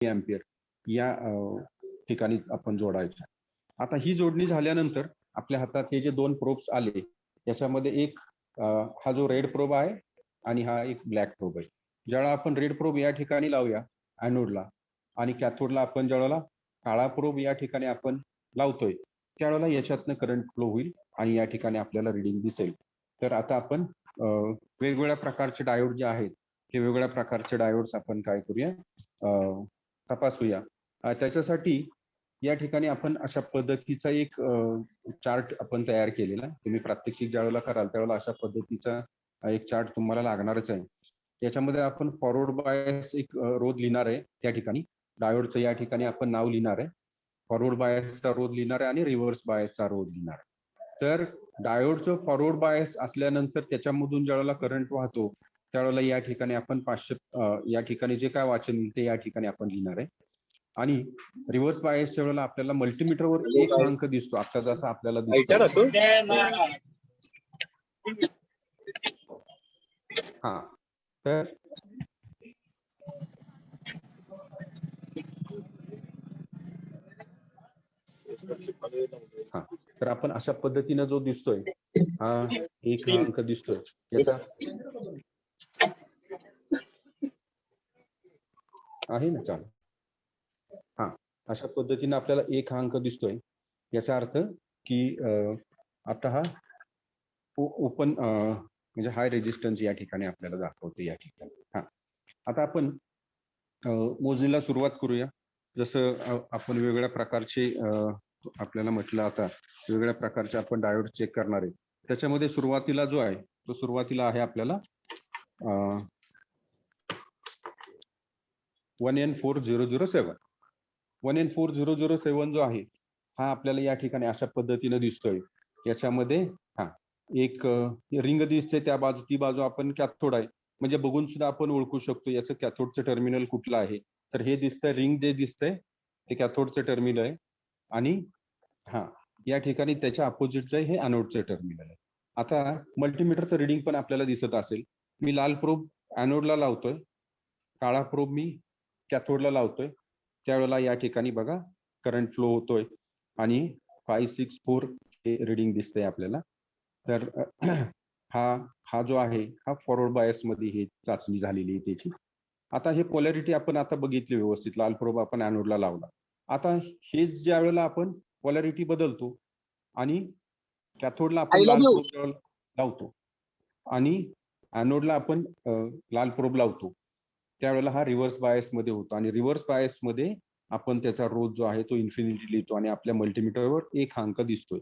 Ampere या ठिकाणी आपण जोडायचं. आता ही जोडणी झाल्यानंतर आपल्या हातात हे जे दोन प्रोब्स आले त्याच्यामध्ये एक हा जो रेड प्रोब आहे आणि हा एक ब्लॅक प्रोब आहे. ज्यावेळेला आपण रेड प्रोब या ठिकाणी लावूया ॲनोडला आणि कॅथोडला आपण ज्यावेळेला काळा प्रोब या ठिकाणी आपण लावतोय त्यावेळेला याच्यातनं करंट फ्लो होईल आणि या ठिकाणी आपल्याला रिडिंग दिसेल. तर आता आपण वेगवेगळ्या प्रकारचे डायोड जे आहेत ते वेगवेगळ्या प्रकारचे डायोड्स आपण काय करूया तपासूया. त्याच्यासाठी या ठिकाणी आपण अशा पद्धतीचा एक चार्ट आपण तयार केलेला. तुम्ही प्रात्यक्षिक ज्यावेळेला कराल त्यावेळेला अशा पद्धतीचा एक चार्ट तुम्हाला लागणारच आहे. याच्यामध्ये आपण फॉरवर्ड बायस एक रोध लिहिणार आहे त्या ठिकाणी. डायोडचं या ठिकाणी आपण नाव लिहिणार आहे. फॉरवर्ड बायसचा रोध लिहिणार आहे आणि रिव्हर्स बायसचा रोध लिहिणार आहे. तर डायोडचं फॉरवर्ड बायस असल्यानंतर त्याच्यामधून ज्यावेळेला करंट वाहतो त्यावेळेला या ठिकाणी आपण 500 या ठिकाणी जे काय वाचन येईल ते या ठिकाणी आपण लिहिणार आहे. आणि रिव्हर्स बायसच्या वेळेला आपल्याला मल्टीमीटरवर एक अंक दिसतो आता जसा आपल्याला दिसतो. हा तर हा तर आपण अशा पद्धतीने जो दिसतोय हा एक हा अंक दिसतोय याचा आहे ना चालू. हा अशा पद्धतीने आपल्याला एक हा अंक दिसतोय याचा अर्थ की आता हा ओपन म्हणजे हाय रेजिस्टन्स या ठिकाणी आपल्याला दाखवते या ठिकाणी. हा आता आपण मोजणीला सुरुवात करूया. जसं आपण वेगवेगळ्या प्रकारचे आपल्याला म्हटलं आता वेगवेगळ्या प्रकारचे आपण डायोड चेक करणार आहे. त्याच्यामध्ये सुरुवातीला जो आहे तो सुरुवातीला आहे आपल्याला 1N4007. 1N4007 जो आहे हा आपल्याला या ठिकाणी अशा पद्धतीने दिसतोय. याच्यामध्ये हा एक रिंग दिसते त्या बाजू ती बाजू आपण कॅथोड आहे म्हणजे बघून सुद्धा आपण ओळखू शकतो याचं कॅथोडचं टर्मिनल कुठलं आहे. तर हे दिसतंय रिंग जे दिसतंय ते कॅथोडचं टर्मिनल आहे आणि हा या ठिकाणी त्याच्या अपोजिटचं हे ॲनोडचं टर्मिनल आहे. आता मल्टीमीटरचं रिडिंग पण आपल्याला दिसत असेल. मी लाल प्रोब ॲनोडला लावतोय, काळा प्रोब मी कॅथोडला लावतोय. त्यावेळेला या ठिकाणी बघा करंट फ्लो होतोय आणि 564 हे रिडिंग दिसतंय आपल्याला. तर हा जो आहे हा फॉरवर्ड बायसमध्ये ही चाचणी झालेली आहे त्याची. आता हे पोलॅरिटी आपण आता बघितली व्यवस्थित. लाल प्रोब आपण ॲनोडला लावला. आता हेच ज्या वेळेला आपण पोलॅरिटी बदलतो आणि कॅथोडला आपण लाल प्रोब लावतो आणि ॲनोडला आपण लाल प्रोब लावतो त्यावेळेला हा रिव्हर्स बायसमध्ये होतो आणि रिव्हर्स बायसमध्ये आपण त्याचा रोध जो आहे तो इन्फिनिटी लिहितो आणि आपल्या मल्टीमीटरवर एक अंक दिसतोय.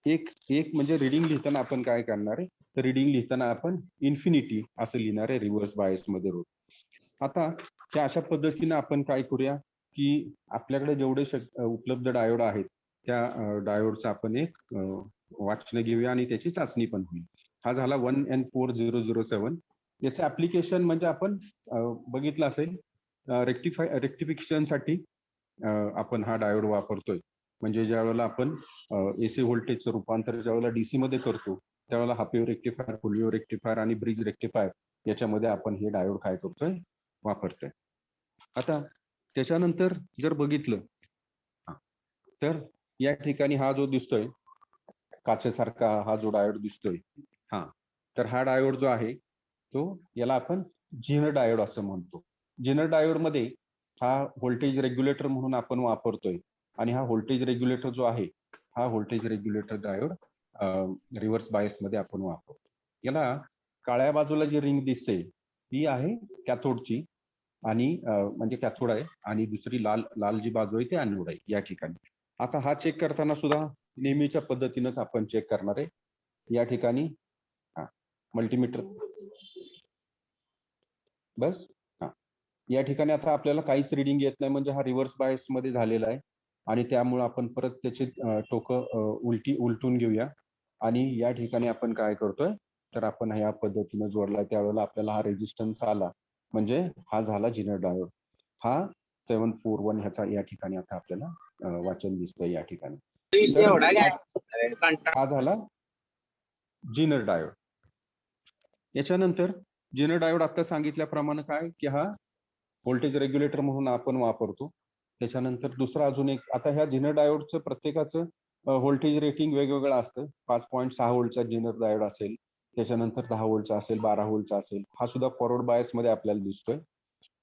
एक म्हणजे रिडिंग लिहिताना आपण काय करणार आहे तर रिडिंग लिहिताना आपण इन्फिनिटी असं लिहिणार आहे रिव्हर्स बायसमध्ये रोध. आता त्या अशा पद्धतीने आपण काय करूया की आपल्याकडे जेवढे उपलब्ध डायोड आहेत त्या डायोडचं आपण एक वाचन घेऊया आणि त्याची चाचणी पण होईल. हा झाला 1N4007. याचं ऍप्लिकेशन म्हणजे आपण बघितलं असेल रेक्टिफिकेशनसाठी आपण हा डायोड वापरतोय. म्हणजे ज्या वेळेला आपण एसी व्होल्टेजचं रूपांतर ज्या वेळेला डीसी मध्ये करतो त्यावेळेला हाफ वेव्ह रेक्टिफायर, फुल वेव्ह रेक्टिफायर आणि ब्रिज रेक्टिफायर याच्यामध्ये आपण हे डायोड काय करतोय वापरतोय. आता त्याच्यानंतर जर बघितलं तर या ठिकाणी हा जो दिसतोय काचेसारखा हा जो डायोड दिसतोय हा तर हा डायोड जो आहे तो याला आपण झिनर डायोड असं म्हणतो. झिनर डायोड मध्ये हा व्होल्टेज रेग्युलेटर म्हणून आपण वापरतोय आणि हा व्होल्टेज रेग्युलेटर जो आहे हा voltage regulator diode reverse bias मध्ये आपण वापरतो. याला काळ्या बाजूला जी रिंग दिसते ती आहे कॅथोडची आणि म्हणजे कॅथोड आहे आणि दुसरी लाल जी बाजू आहे ती ॲनोड आहे या ठिकाणी. आता हा चेक करताना सुद्धा नेहमीच्या पद्धतीनंच आपण चेक करणार आहे. या ठिकाणी हा मल्टीमीटर बस हा या ठिकाणी आता आपल्याला काहीच रिडिंग येत नाही म्हणजे हा रिव्हर्स बायस मध्ये झालेला आहे आणि त्यामुळे आपण परत त्याची टोकं उलटून घेऊया आणि या ठिकाणी आपण काय करतोय तर आपण ह्या पद्धतीने जोडला त्यावेळेला आपल्याला हा रेजिस्टन्स आला म्हणजे हा झाला झिनर डायोड. हा 741 ह्याचा या ठिकाणी आता आपल्याला वाचन दिसतंय या ठिकाणी. हा झाला झिनर डायोड. याच्यानंतर झिनर डायोड आता सांगितल्याप्रमाणे काय की हा व्होल्टेज रेग्युलेटर म्हणून आपण वापरतो. त्याच्यानंतर दुसरा अजून एक, आता ह्या झिनर डायोडचं प्रत्येकाचं व्होल्टेज रेटिंग वेगवेगळं असतं. 5.6 व्होल्टचा झिनर डायोड असेल, त्याच्यानंतर 10 व्होल्टचा असेल, 12 व्होल्टचा असेल. हा सुद्धा फॉरवर्ड बायसमध्ये आपल्याला दिसतोय.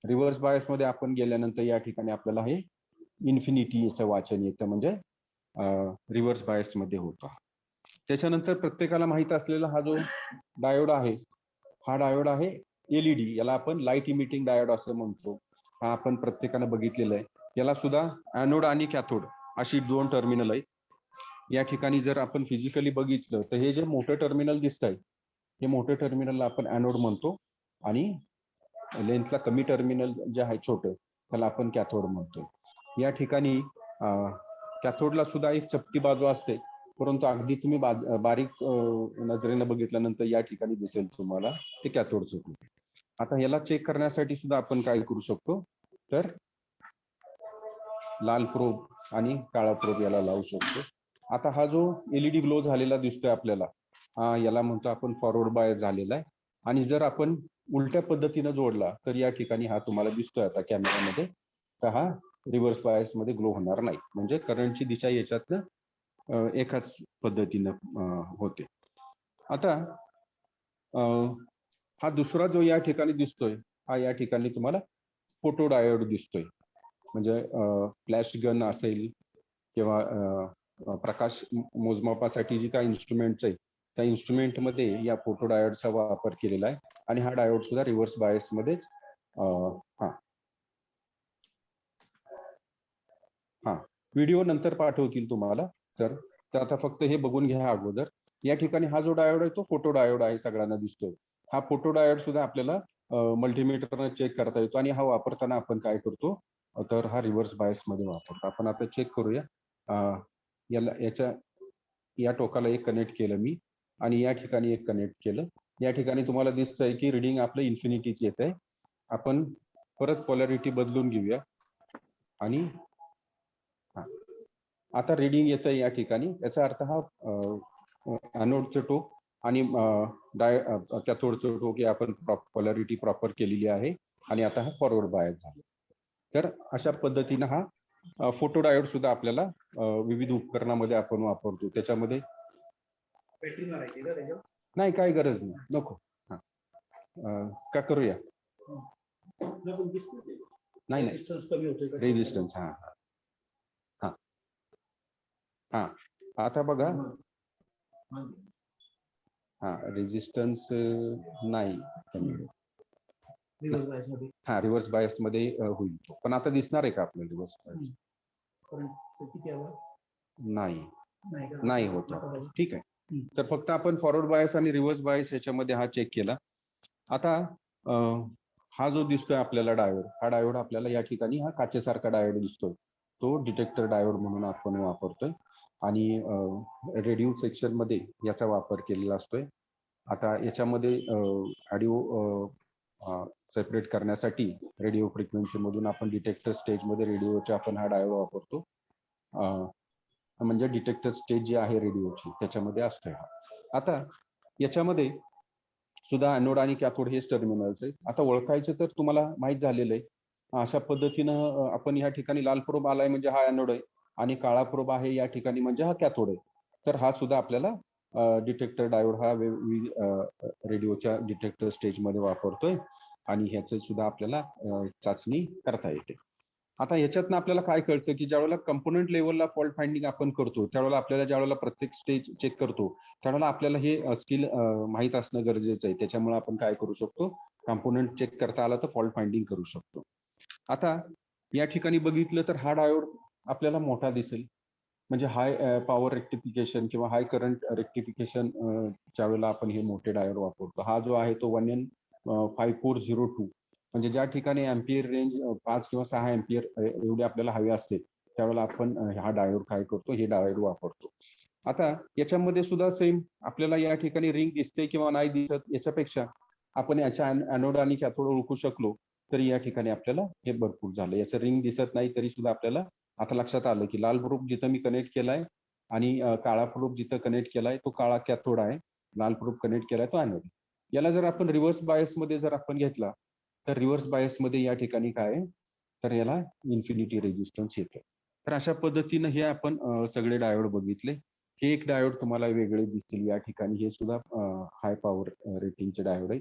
रिव्हर्स बायसमध्ये आपण गेल्यानंतर या ठिकाणी आपल्याला हे इन्फिनिटी याचं वाचन येतं, म्हणजे रिव्हर्स बायसमध्ये होतं. त्याच्यानंतर प्रत्येकाला माहित असलेला हा जो डायोड आहे, हा डायोड आहे एलईडी, याला आपण लाईट इमिटिंग डायोड असं म्हणतो. हा आपण प्रत्येकानं बघितलेला आहे. याला सुद्धा ॲनोड आणि कॅथोड अशी 2 टर्मिनल आहेत. या ठिकाणी जर आपण फिजिकली बघितलं तर हे जे मोठं टर्मिनल दिसत आहे, हे मोठं टर्मिनलला आपण ॲनोड म्हणतो, आणि लेन्थला कमी टर्मिनल जे आहे छोटं, त्याला आपण कॅथोड म्हणतो. या ठिकाणी कॅथोडला सुद्धा एक चपटी बाजू असते, परंतु अगदी तुम्ही बारीक नजरेनं बघितल्यानंतर या ठिकाणी दिसेल तुम्हाला ते कॅथोडचं टूप. आता याला चेक करण्यासाठी सुद्धा आपण काय करू शकतो, तर लाल प्रोब आणि काळा प्रोब याला लावू शकतो. आता हा जो एलईडी ग्लो झालेला दिसतोय आपल्याला, हा याला म्हणतो आपण फॉरवर्ड बायस झालेला आहे. आणि जर आपण उलट्या पद्धतीनं जोडला तर या ठिकाणी हा तुम्हाला दिसतोय आता कॅमेरामध्ये, तर हा रिव्हर्स बायस मध्ये ग्लो होणार नाही, म्हणजे करंटची दिशा याच्यातनं एकाच पद्धतीनं होते. आता हा दुसरा जो या ठिकाणी दिसतोय, हा या ठिकाणी तुम्हाला फोटो डायोड दिसतोय. म्हणजे फ्लॅश गन असेल किंवा प्रकाश मोजमापासाठी जी काही इन्स्ट्रुमेंट्स आहेत, त्या इन्स्ट्रुमेंटमध्ये या फोटो डायोडचा वापर केलेला आहे. आणि हा डायोड सुद्धा रिव्हर्स बायसमध्येच व्हिडिओ नंतर पाठवतील तुम्हाला. तर आता फक्त हे बघून घ्या अगोदर. या ठिकाणी हा जो डायोड आहे तो फोटो डायोड आहे, सगळ्यांना दिसतोय. हा फोटो डायोड सुद्धा आपल्याला मल्टीमीटरनं चेक करता येतो, आणि हा वापरताना आपण काय करतो, तर हा रिव्हर्स बायसमध्ये वापरतो. आपण आता चेक करूया. याच्या या टोकाला एक कनेक्ट केलं मी, आणि या ठिकाणी एक कनेक्ट केलं. या ठिकाणी तुम्हाला दिसतंय की रिडिंग आपलं इन्फिनिटीच येत आहे. आपण परत पोलॅरिटी बदलून घेऊया, आणि आता रिडिंग येत आहे या ठिकाणी. याचा अर्थ हा ॲनोडचं टोक आणि कॅथोडचं टोक हे आपण पोलॅरिटी प्रॉपर केलेली आहे, आणि आता हा फॉरवर्ड बायस झाला. तर अशा पद्धतीनं हा फोटो डायोड सुद्धा आपल्याला विविध उपकरणामध्ये आपण वापरतो. त्याच्यामध्ये नाही, काही गरज नाही, नको. का करूया, नाही रेजिस्टन्स. हा आता बघा, रेजिस्टन्स नाही, रिव्हर्स बायस मध्ये होईल तो, पण आता दिसणार आहे का आपल्याला रिव्हर्स बायस? नाही होत. ठीक आहे, तर फक्त आपण फॉरवर्ड बायस आणि रिव्हर्स बायस याच्यामध्ये हा चेक केला. आता हा जो दिसतोय आपल्याला डायोड, हा डायोड आपल्याला या ठिकाणी हा काचेसारखा डायोड दिसतोय, तो डिटेक्टर डायोड म्हणून आपण वापरतोय, आणि रेडिओ सेक्शन मध्ये याचा वापर केलेला असतोय. आता याच्यामध्ये ऑडिओ सेपरेट करण्यासाठी रेडिओ फ्रिक्वेन्सी मधून आपण डिटेक्टर स्टेजमध्ये रेडिओचा आपण हा डायोड वापरतो. म्हणजे डिटेक्टर स्टेज जी आहे रेडिओची त्याच्यामध्ये असतोय. आता याच्यामध्ये सुद्धा ॲनोड आणि कॅथोड हेच टर्मिनल्स आहेत. आता ओळखायचं तर तुम्हाला माहीत झालेलं आहे. अशा पद्धतीनं आपण या ठिकाणी लाल प्रोब आलाय म्हणजे हा ॲनोड आहे, आणि काळा प्रोब आहे या ठिकाणी म्हणजे हा कॅथोड आहे. तर हा सुद्धा आपल्याला डिटेक्टर डायोड हा रेडिओच्या डिटेक्टर स्टेजमध्ये वापरतोय, आणि ह्याचं सुद्धा आपल्याला चाचणी करता येते. आता ह्याच्यातनं आपल्याला काय कळतं की ज्यावेळेला कंपोनंट लेवलला फॉल्ट फाइंडिंग आपण करतो, त्यावेळेला आपल्याला ज्यावेळेला प्रत्येक स्टेज चेक करतो, त्यावेळेला आपल्याला हे स्किल माहीत असणं गरजेचं आहे. त्याच्यामुळे आपण काय करू शकतो, कंपोनंट चेक करता आला तर फॉल्ट फाइंडिंग करू शकतो. आता या ठिकाणी बघितलं तर हा डायोड आपल्याला मोठा दिसेल, म्हणजे हाय पॉवर रेक्टिफिकेशन किंवा हाय करंट रेक्टिफिकेशन च्या वेळेला आपण हे मोठे डायोड वापरतो. हा जो आहे तो 1N5402, म्हणजे ज्या ठिकाणी एम्पियर रेंज 5 किंवा 6 एम्पियर एवढे आपल्याला हवे असते, त्यावेळेला आपण हा डायोड काय करतो, हे डायोड वापरतो. आता याच्यामध्ये सुद्धा सेम आपल्याला या ठिकाणी रिंग दिसते किंवा नाही दिसत, याच्यापेक्षा आपण याच्या ॲनोड आणि कॅथोड ओळखू शकलो तरी या ठिकाणी आपल्याला हे भरपूर झालं. याचं रिंग दिसत नाही तरी सुद्धा आपल्याला आता लक्षात आलं की लाल प्रोब जिथं मी कनेक्ट केलाय आणि काळा प्रोब जिथं कनेक्ट केलाय तो काळा कॅथोड आहे, लाल प्रोब कनेक्ट केलाय तो ॲनोड. याला जर आपण रिव्हर्स बायस मध्ये जर आपण घेतला तर रिव्हर्स बायसमध्ये या ठिकाणी काय आहे, तर याला इन्फिनिटी रेजिस्टन्स येतो. तर अशा पद्धतीनं हे आपण सगळे डायोड बघितले. हे एक डायोड तुम्हाला वेगळे दिसतील या ठिकाणी. हे सुद्धा हाय पॉवर रेटिंगचे डायोड आहे.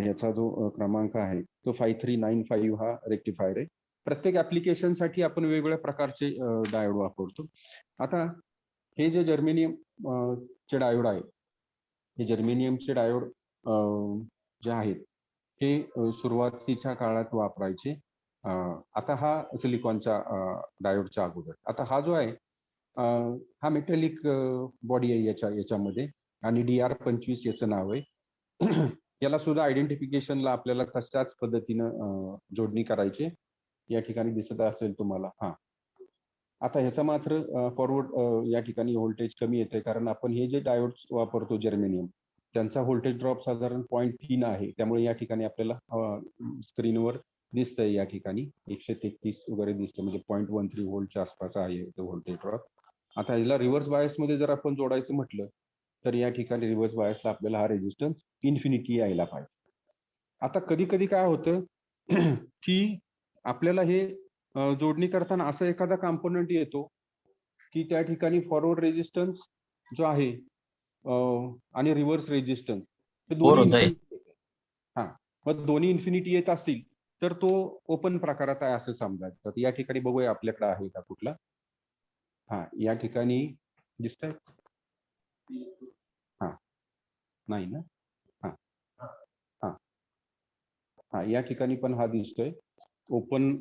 ह्याचा जो क्रमांक आहे तो 5395 हा रेक्टिफायर आहे. प्रत्येक ऍप्लिकेशनसाठी आपण वेगवेगळ्या प्रकारचे डायोड वापरतो. आता हे जे जर्मेनियम चे डायोड आहे, हे जर्मेनियमचे डायोड जे आहेत हे सुरुवातीच्या काळात वापरायचे. आता हा सिलिकॉनच्या डायोडच्या अगोदर. आता हा जो आहे हा मेटॅलिक बॉडी आहे याच्यामध्ये आणि DR25 याचं नाव आहे. याला सुद्धा आयडेंटिफिकेशनला आपल्याला तशाच पद्धतीनं जोडणी करायची. या ठिकाणी दिसत असेल तुम्हाला. हा, आता ह्याचा मात्र फॉरवर्ड या ठिकाणी व्होल्टेज कमी येते, कारण आपण हे जे डायोड्स वापरतो जर्मेनियम, त्यांचा व्होल्टेज ड्रॉप साधारण 0.3 आहे. त्यामुळे या ठिकाणी आपल्याला स्क्रीनवर दिसतंय या ठिकाणी 133 वगैरे दिसतं, म्हणजे 0.13 व्होल्टच्या आसपास आहे व्होल्टेज ड्रॉप. आता याला रिव्हर्स बायसमध्ये जर आपण जोडायचं म्हटलं तर या ठिकाणी रिव्हर्स बायसला आपल्याला हा रेजिस्टन्स इन्फिनिटी यायला पाहिजे. आता कधी कधी काय होतं की आपल्याला हे जोडणी करताना असा एखादा कॉम्पोनंट येतो की त्या ठिकाणी फॉरवर्ड रेजिस्टन्स जो आहे आणि रिव्हर्स रेजिस्टन्स हे बोर दोन्ही होतंय. इन्फिनिटी येते. हा, मग दोन्ही इन्फिनिटी येत असतील तर तो ओपन प्रकारात आहे असं समजायचं. तर या ठिकाणी बघूया आपल्याकडे आहे का कुठला. हा, या ठिकाणी दिसतंय. हा, नाही ना. हा हा हा, या ठिकाणी पण हा दिसतोय. ओपन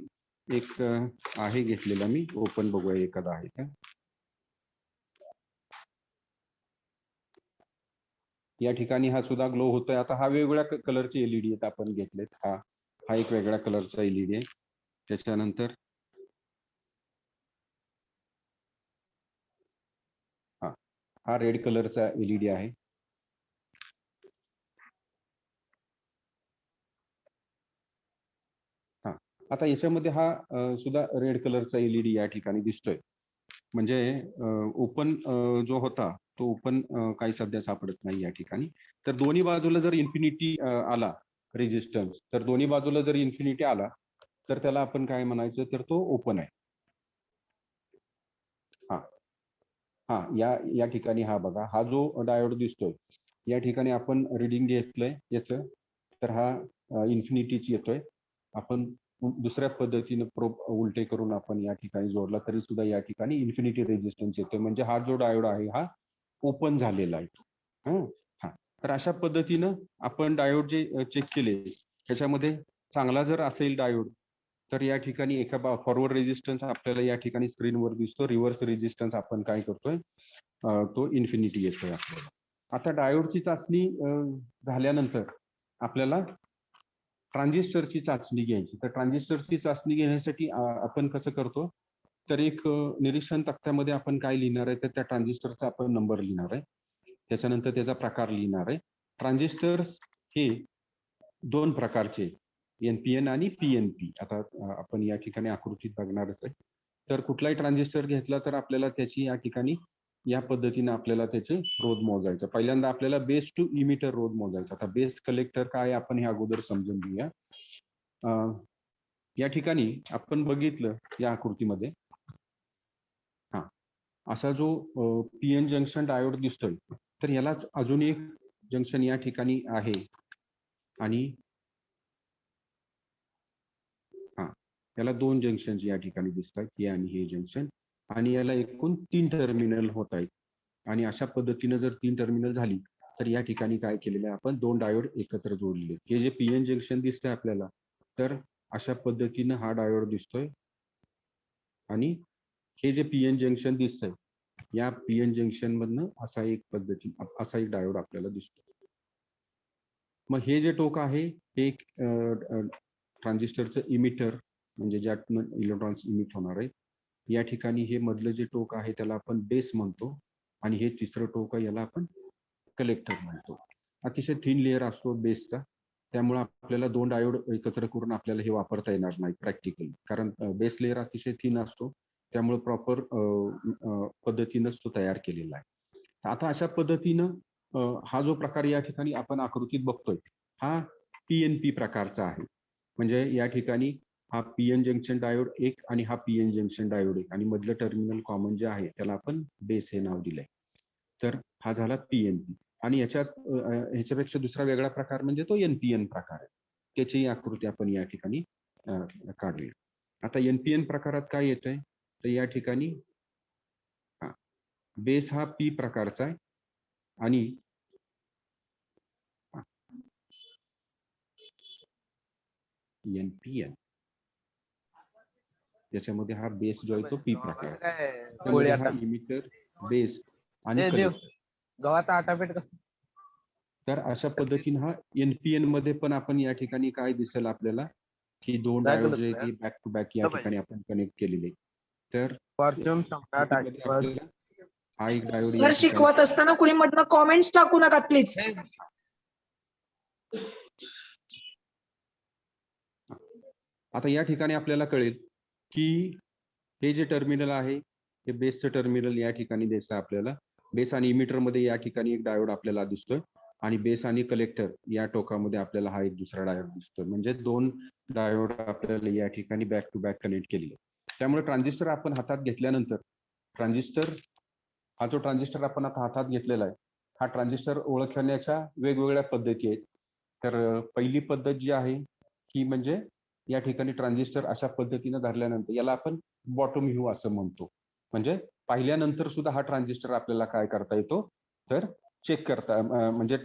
एक आहे घेतलेला मी. ओपन बघूया एखादा आहे का. या ठिकाणी हा सुद्धा ग्लो होतोय. आता हा वेगवेगळ्या कलरचे एलईडी आहेत आपण घेतलेत. हा एक वेगळ्या कलरचा एलईडी आहे. त्याच्यानंतर हा रेड कलरचा एलईडी आहे. हा, आता याच्यामध्ये हा सुद्धा रेड कलरचा एलईडी या ठिकाणी दिसतोय. म्हणजे ओपन जो होता तो ओपन काही सध्या सापडत नाही या ठिकाणी. तर दोन्ही बाजूला जर इन्फिनिटी आला रेजिस्टन्स, तर दोन्ही बाजूला जर इन्फिनिटी आला तर त्याला आपण काय म्हणायचं, तर तो ओपन आहे. हा हा, या ठिकाणी हा बघा, हा जो डायोड दिसतोय या ठिकाणी आपण रिडिंग घेतलंय याचं, तर हा इन्फिनिटीच येतोय. आपण दुसऱ्या पद्धतीने प्रोब उलटे करून आपण या ठिकाणी जोडला तरी सुद्धा या ठिकाणी इन्फिनिटी रेजिस्टन्स येतोय. म्हणजे हा जो डायोड आहे हा ओपन झालेला आहे. हं, हा, तर अशा पद्धतीनं आपण डायोड जे चेक केले त्याच्यामध्ये चांगला जर असेल डायोड तर या ठिकाणी एका फॉरवर्ड रेजिस्टन्स आपल्याला या ठिकाणी स्क्रीनवर दिसतो. रिव्हर्स रेजिस्टन्स आपण काय करतोय, तो इन्फिनिटी येतोय आपल्याला. आता डायोडची चाचणी झाल्यानंतर आपल्याला ट्रान्झिस्टरची चाचणी घ्यायची. तर ट्रान्झिस्टरची चाचणी घेण्यासाठी आपण कसं करतो, तर एक निरीक्षण तक्त्यामध्ये आपण काय लिहिणार आहे, तर त्या ट्रान्झिस्टरचा आपण नंबर लिहिणार आहे. त्याच्यानंतर त्याचा प्रकार लिहिणार आहे. ट्रान्झिस्टर्स हे दोन प्रकारचे, NPN आणि PNP. आता आपण या ठिकाणी आकृतीत बघणारच आहे. तर कुठलाही ट्रान्झिस्टर घेतला तर आपल्याला त्याची या ठिकाणी या पद्धतीने आपल्याला त्याचे रोध मोजायचं. पहिल्यांदा आपल्याला बेस टू इमिटर रोध मोजायचा. आता बेस कलेक्टर काय आपण हे अगोदर समजून घेऊया. या ठिकाणी आपण बघितलं या आकृतीमध्ये, हा, असा जो PN जंक्शन डायोड दिसतोय, तर यालाच अजून एक जंक्शन या ठिकाणी आहे आणि हा, याला दोन जंक्शन या ठिकाणी दिसतात, हे आणि हे जंक्शन, आणि याला एकूण 3 टर्मिनल होत आहेत. आणि अशा पद्धतीने जर 3 टर्मिनल झाली तर या ठिकाणी काय केलेलं आहे, आपण 2 डायोड एकत्र जोडलेले. हे जे PN जंक्शन दिसतंय आपल्याला, तर अशा पद्धतीनं हा डायोड दिसतोय आणि हे जे PN जंक्शन दिसतंय या PN जंक्शन मधनं असा एक डायोड आपल्याला दिसतो. मग हे जे टोक आहे हे एक ट्रान्झिस्टरचं इमिटर, म्हणजे ज्यातून इलेक्ट्रॉन्स इमिट होणार आहे. या ठिकाणी हे मधलं जे टोक आहे त्याला आपण बेस म्हणतो आणि हे तिसरं टोक याला आपण कलेक्टर म्हणतो. अतिशय थिन लेअर असतो बेसचा, त्यामुळे आपल्याला 2 डायोड एकत्र करून आपल्याला हे वापरता येणार नाही प्रॅक्टिकली, कारण बेस लेअर अतिशय थिन असतो. त्यामुळे प्रॉपर पद्धतीनंच तो तयार केलेला आहे. आता अशा पद्धतीनं हा जो प्रकार या ठिकाणी आपण आकृतीत बघतोय हा PNP प्रकारचा आहे. म्हणजे या ठिकाणी हा पीएन जंक्शन डायोड एक आणि हा पीएन जंक्शन डायोड एक आणि मधलं टर्मिनल कॉमन जे आहे त्याला आपण बेस हे नाव दिलंय. तर हा झाला पीएनपी. आणि ह्याच्यापेक्षा दुसरा वेगळा प्रकार म्हणजे तो एनपीएन प्रकार आहे. त्याची आकृती आपण या ठिकाणी काढूया. आता एनपीएन प्रकारात काय येतंय तर या ठिकाणी बेस हा पी प्रकारचा आहे आणि एनपीएन त्याच्यामध्ये हा बेस जो आहे तो पी प्रकार, त्यामध्ये हा इमिटर बेस आणि कलेक्टर. गव्हाचा आटापीठ. तर अशा पद्धतीने हा एनपीएन मध्ये पण आपण या ठिकाणी काय दिसेल आपल्याला की दोन डायोड जे आहेत बॅक टू बॅक या ठिकाणी आपण कनेक्ट केलेले. तर हा एक डायोड सर शिकवत असताना कुणी मधनं कॉमेंट्स टाकू नका प्लीज. आता या ठिकाणी आपल्याला कळेल की हे जे टर्मिनल आहे हे बेसचं टर्मिनल या ठिकाणी दिसतं आपल्याला. बेस आणि इमिटर मध्ये या ठिकाणी एक डायोड आपल्याला दिसतोय आणि बेस आणि कलेक्टर या टोकामध्ये आपल्याला हा एक दुसरा डायोड दिसतोय. म्हणजे दोन डायोड आपल्याला या ठिकाणी बॅक टू बॅक कनेक्ट केलेले. त्यामुळे ट्रान्झिस्टर आपण हातात घेतल्यानंतर हा जो ट्रान्झिस्टर आपण आता हातात घेतलेला आहे हा ट्रान्झिस्टर ओळखण्याच्या वेगवेगळ्या पद्धती आहेत. तर पहिली पद्धत जी आहे की म्हणजे या ठिकाणी ट्रान्झिस्टर अशा पद्धतीने धरल्यानंतर याला आपण बॉटम व्ह्यू असं म्हणतो. म्हणजे पाहिल्यानंतर सुद्धा हा ट्रान्झिस्टर आपल्याला काय करता येतो तर चेक करता म्हणजे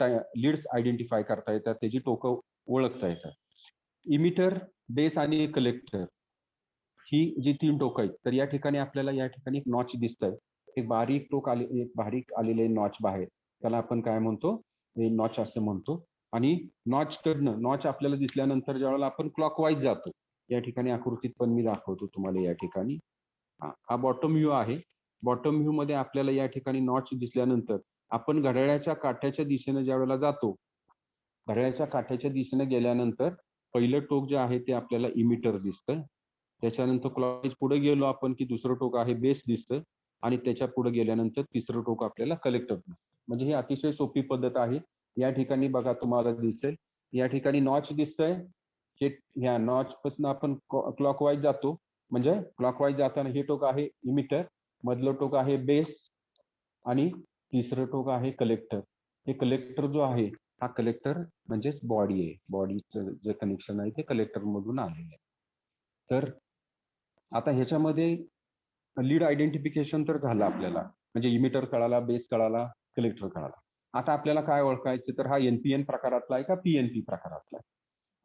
लीड्स आयडेंटिफाय करता येतात, त्याची टोकं ओळखता येतात. इमिटर बेस आणि कलेक्टर ही जी तीन टोकं आहेत तर या ठिकाणी आपल्याला या ठिकाणी एक नॉच दिसतंय. एक बारीक टोक एक बारीक आलेले नॉच बाहेर, त्याला आपण काय म्हणतो नॉच असं म्हणतो. आणि नॉच आपल्याला दिसल्यानंतर ज्यावेळेला आपण क्लॉकवाईज जातो, या ठिकाणी आकृतीत पण मी दाखवतो तुम्हाला या ठिकाणी. हा बॉटम व्ह्यू आहे. बॉटम व्ह्यू मध्ये आपल्याला या ठिकाणी नॉच दिसल्यानंतर आपण घड्याळाच्या काठ्याच्या दिशेने ज्या वेळेला जातो, घड्याळाच्या काठ्याच्या दिशेने गेल्यानंतर पहिलं टोक जे आहे ते आपल्याला इमिटर दिसतं. त्याच्यानंतर क्लॉकवाईज पुढे गेलो आपण की दुसरं टोक आहे बेस दिसतं आणि त्याच्या पुढे गेल्यानंतर तिसरं टोक आपल्याला कलेक्टर दिसतं. म्हणजे ही अतिशय सोपी पद्धत आहे. या ठिकाणी बघा तुम्हाला दिसेल या ठिकाणी नॉच दिसतंय. ह्या नॉच पासून आपण क्लॉकवाईज जातो, म्हणजे क्लॉकवाईज जाताना हे टोक आहे इमिटर, मधलं टोक आहे बेस आणि तिसरं टोक आहे कलेक्टर. हे कलेक्टर जो आहे हा कलेक्टर म्हणजेच बॉडी आहे. बॉडीचं जे कनेक्शन आहे ते कलेक्टर मधून आलेलं आहे. तर आता ह्याच्यामध्ये लीड आयडेंटिफिकेशन तर झालं आपल्याला, म्हणजे इमिटर कळाला, बेस कळाला, कलेक्टर कळाला. आता आपल्याला काय ओळखायचं तर हा एनपीएन प्रकारातला आहे का पीएनपी प्रकारातला आहे.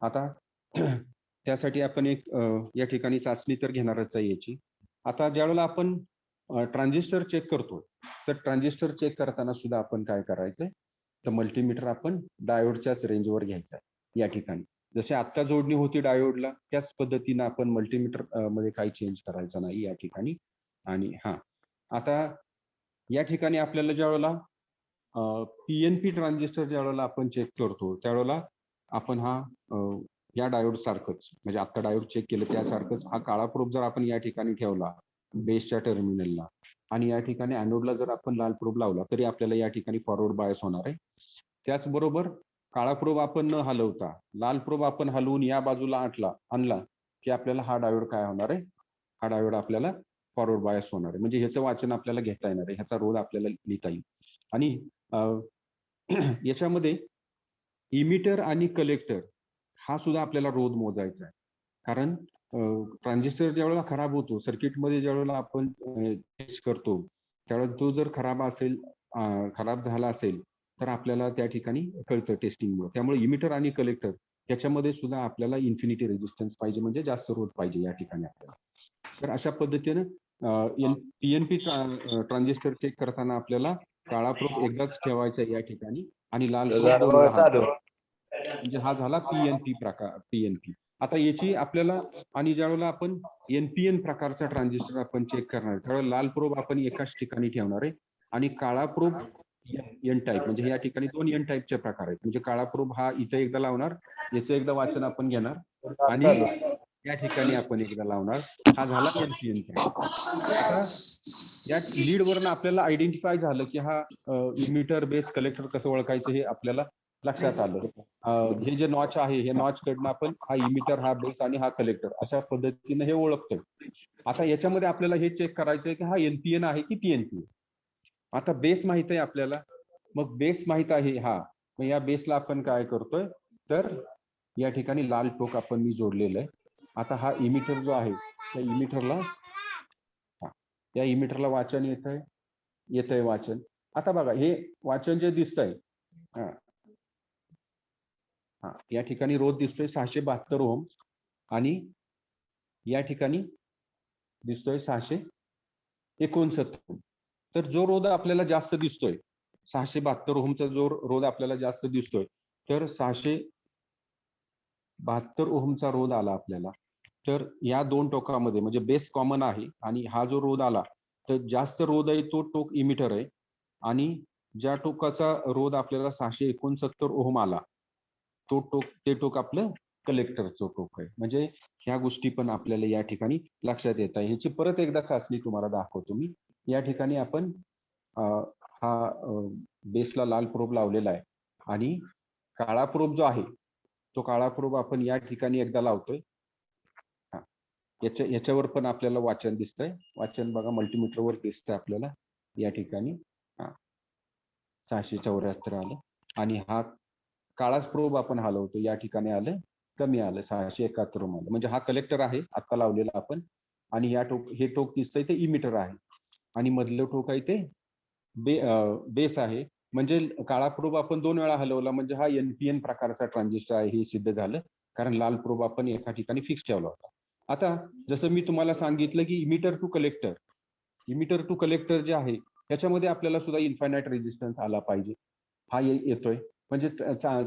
आता त्यासाठी आपण एक या ठिकाणी चाचणी तर घेणारच आहे याची. आता ज्यावेळेला आपण ट्रान्झिस्टर चेक करतो तर ट्रान्झिस्टर चेक करताना सुद्धा आपण काय करायचंय तर मल्टीमीटर आपण डायोडच्याच रेंजवर घ्यायचा आहे. या ठिकाणी जसे आत्ता जोडणी होती डायोडला त्याच पद्धतीनं आपण मल्टीमीटर मध्ये काही चेंज करायचं नाही या ठिकाणी. आणि आता या ठिकाणी आपल्याला ज्यावेळेला पीएनपी ट्रान्झिस्टर ज्यावेळेला आपण चेक करतो त्यावेळेला आपण या डायोड सारखंच, म्हणजे आता डायोड चेक केलं त्यासारखंच हा काळा प्रोब जर आपण या ठिकाणी ठेवला बेसच्या टर्मिनलला आणि या ठिकाणी अॅनोडला जर आपण लाल प्रोब लावला तरी आपल्याला या ठिकाणी फॉरवर्ड बायस होणार आहे. त्याचबरोबर काळा प्रोब आपण न हलवता लाल प्रोब आपण हलवून या बाजूला आणला की आपल्याला हा डायोड काय होणार आहे, हा डायोड आपल्याला फॉरवर्ड बायस होणार आहे. म्हणजे ह्याचं वाचन आपल्याला घेता येणार आहे, ह्याचा रोध आपल्याला लिहिता येईल. आणि याच्यामध्ये इमिटर आणि कलेक्टर हा सुद्धा आपल्याला रोध मोजायचा आहे. कारण ट्रान्झिस्टर ज्यावेळेला खराब होतो सर्किटमध्ये ज्यावेळेला आपण टेस्ट करतो त्यावेळेला तो जर खराब झाला असेल तर आपल्याला त्या ठिकाणी कळतं टेस्टिंगमुळे. त्यामुळे इमिटर आणि कलेक्टर याच्यामध्ये सुद्धा आपल्याला इन्फिनिटी रेजिस्टन्स पाहिजे, म्हणजे जास्त रोध पाहिजे या ठिकाणी आपल्याला. तर अशा पद्धतीने पीएनपी ट्रान्झिस्टर चेक करताना आपल्याला काळा प्रोब एकदाच ठेवायचा या ठिकाणी आणि लाल प्रोब दोन वेळा, म्हणजे हा झाला पीएनपी. आता याची आपल्याला आणि ज्यावेळेला आपण एनपीएन प्रकारचा ट्रान्झिस्टर आपण चेक करणार त्यावेळेला लाल प्रोब आपण एकाच ठिकाणी ठेवणार आहे आणि काळा प्रोब एन टाईप, म्हणजे या ठिकाणी दोन एन टाईपचे प्रकार आहेत. म्हणजे काळा प्रोब हा इथे एकदा लावणार, याचं एकदा वाचन आपण घेणार आणि या ठिकाणी आपण एकदा लावणार. हा झाला एनपीएन प्रकार. आता या लीड वरनं आपल्याला आयडेंटिफाय झालं की हा इमिटर बेस कलेक्टर कसं ओळखायचं हे आपल्याला लक्षात आलं. हे जे नॉच आहे हे नॉच कडनं आपण हा इमिटर, हा बेस आणि हा कलेक्टर अशा पद्धतीने हे ओळखतोय. आता याच्यामध्ये आपल्याला हे चेक करायचंय की हा एनपीएन आहे की पीएनपी. आता बेस माहित आहे आपल्याला, मग बेस माहित आहे हा, मग या बेसला आपण काय करतोय तर या ठिकाणी लाल टोक आपण मी जोडलेलं आहे. आता हा इमिटर जो आहे त्या इमिटरला या इमिटरला वाचन येतंय वाचन. आता बघा हे वाचन जे दिसतंय या ठिकाणी रोध दिसतोय 672 ओम आणि या ठिकाणी दिसतोय 669. तर जो रोध आपल्याला जास्त दिसतोय 672 ओमचा जो रोध आपल्याला जास्त दिसतोय तर 672 ओमचा रोध आला आपल्याला. तर या दोन टोकामध्ये म्हणजे बेस कॉमन आहे आणि हा जो रोध आला तर जास्त रोध आहे तो टोक इमिटर आहे आणि ज्या टोकाचा रोध आपल्याला 669 ओहम आला ते टोक आपलं कलेक्टरचं टोक आहे. म्हणजे ह्या गोष्टी पण आपल्याला या ठिकाणी लक्षात येत आहे. ह्याची परत एकदा चाचणी तुम्हाला दाखवतो मी. या ठिकाणी आपण हा बेसला लाल प्रोब लावलेला आहे आणि काळा प्रोब जो आहे तो काळा प्रोब आपण या ठिकाणी एकदा लावतोय. याच्यावर पण आपल्याला वाचन दिसतंय. वाचन बघा मल्टीमीटरवर दिसतंय आपल्याला या ठिकाणी 674 आलं आणि हा काळाच प्रोब आपण हलवतो, या ठिकाणी आलं कमी आलं 671 आलं. म्हणजे हा कलेक्टर आहे आता लावलेला आपण आणि हे टोक दिसतंय ते इमिटर आहे आणि मधलं टोक आहे ते बेस आहे. म्हणजे काळा प्रोब आपण 2 वेळा हलवला म्हणजे हा एनपीएन प्रकारचा ट्रान्झिस्टर आहे हे सिद्ध झालं, कारण लाल प्रोब आपण एका ठिकाणी फिक्स ठेवला होता. आता जसं मी तुम्हाला सांगितलं की इमिटर टू कलेक्टर जे आहे त्याच्यामध्ये आपल्याला सुद्धा इन्फायनाईट रेझिस्टन्स आला पाहिजे. हा येतोय. म्हणजे